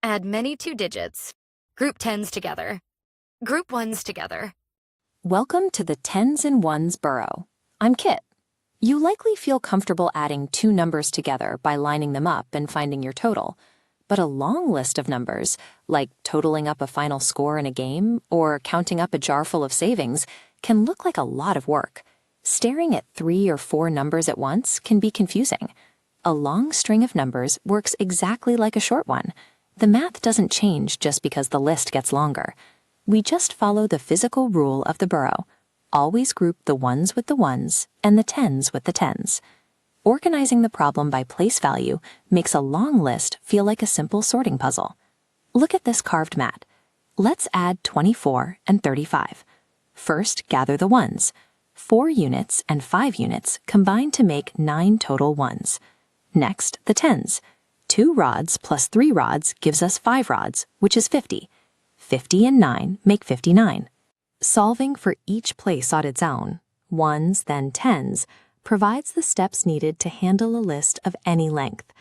Add many two digits. Group tens together. Group ones together. Welcome to the tens and ones burrow. I'm Kit. You likely feel comfortable adding two numbers together by lining them up and finding your total. But a long list of numbers, like totaling up a final score in a game or counting up a jar full of savings, can look like a lot of work. Staring at 3 or 4 numbers at once can be confusing. A long string of numbers works exactly like a short one. The math doesn't change just because the list gets longer. We just follow the physical rule of the burrow. Always group the ones with the ones and the tens with the tens. Organizing the problem by place value makes a long list feel like a simple sorting puzzle. Look at this carved mat. Let's add 24 and 35. First, gather the ones. 4 units and 5 units combine to make 9 total ones. Next, the tens. 2 rods plus 3 rods gives us 5 rods, which is 50. 50 and 9 make 59. Solving for each place on its own, ones then tens, provides the steps needed to handle a list of any length.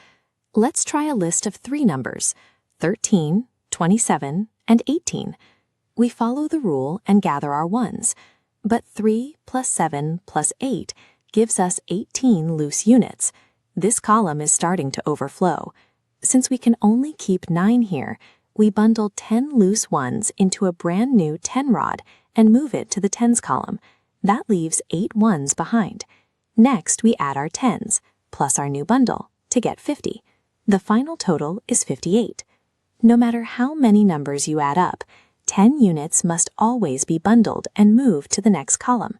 Let's try a list of 3 numbers, 13, 27, and 18. We follow the rule and gather our ones, but 3 plus 7 plus 8 gives us 18 loose units. This column is starting to overflow. Since we can only keep 9 here, we bundle 10 loose ones into a brand new 10 rod and move it to the tens column. That leaves 8 ones behind. Next, we add our tens, plus our new bundle, to get 50. The final total is 58. No matter how many numbers you add up, 10 units must always be bundled and moved to the next column.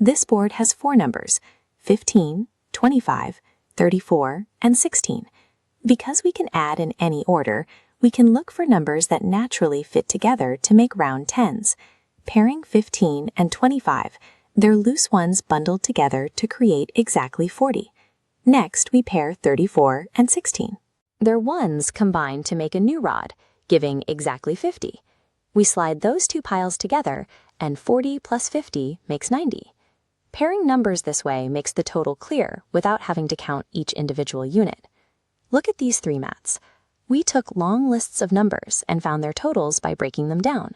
This board has 4 numbers, 15, 25, 34, and 16. Because we can add in any order, we can look for numbers that naturally fit together to make round tens. Pairing 15 and 25, they're loose ones bundled together to create exactly 40. Next, we pair 34 and 16. Their ones combine to make a new rod, giving exactly 50. We slide those 2 piles together, and 40 plus 50 makes 90. Pairing numbers this way makes the total clear without having to count each individual unit. Look at these 3 mats. We took long lists of numbers and found their totals by breaking them down.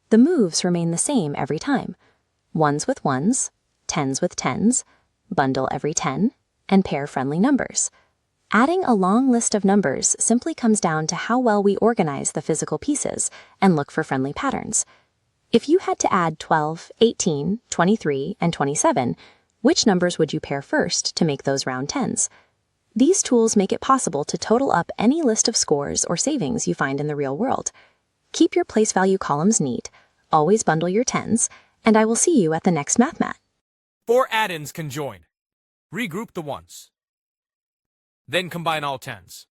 The moves remain the same every time. Ones with ones, tens with tens, bundle every 10, and pair friendly numbers. Adding a long list of numbers simply comes down to how well we organize the physical pieces and look for friendly patterns. If you had to add 12, 18, 23, and 27, which numbers would you pair first to make those round tens? These tools make it possible to total up any list of scores or savings you find in the real world. Keep your place value columns neat, always bundle your tens, and I will see you at the next math mat. 4 add-ins can join. Regroup the ones. Then combine all tens.